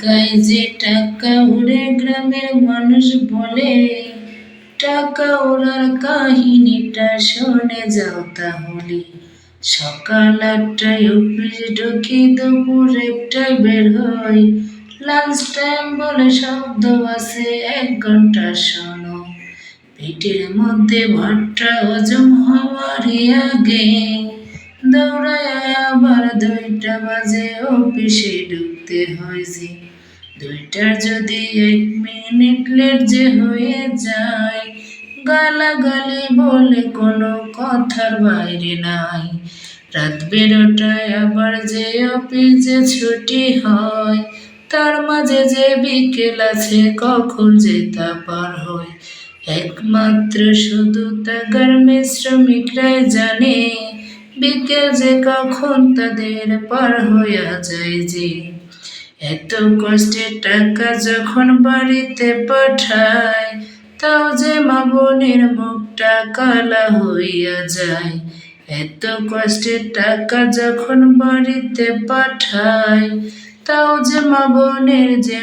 টাকায় যে টাকা উড়ে গ্রামের মানুষ বলে, টাকা ওড়ার কাহিনীটা শুনে যাও তাহলে। সকাল ৮টায় অফিস ঢুকি, দুপুর ১টায় বের হই, লাঞ্চ টাইম বলে শব্দ আছে ১ ঘন্টা শোনো। পেটের মধ্যে ভাতটা হজম হওয়ার আগে দৌড়ায় আবার ২টা বাজে অফিসে ঢুকতে হয় যে। ২টার যদি ১ মিনিট লেট যে হয়ে যায়, গালাগালি বলে কোনো কথার বাইরে নাই। রাত ১২টায় আবার যে অফিসে ছুটি হয়, তার মাঝে যে বিকেল আছে কখন যে তা পার হয়। একমাত্র শুধু টাকার শ্রমিকরাই জানে, বিকেল যে কখন তাদের পার হইয়া যায় যে। এত কষ্টের টাকা যখন বাড়িতে পাঠায়, তাও যে মা বোনের মুখটা কালা হইয়া যায়। এত কষ্টের টাকা যখন বাড়িতে পাঠায়, তাও যে মা বোনের যে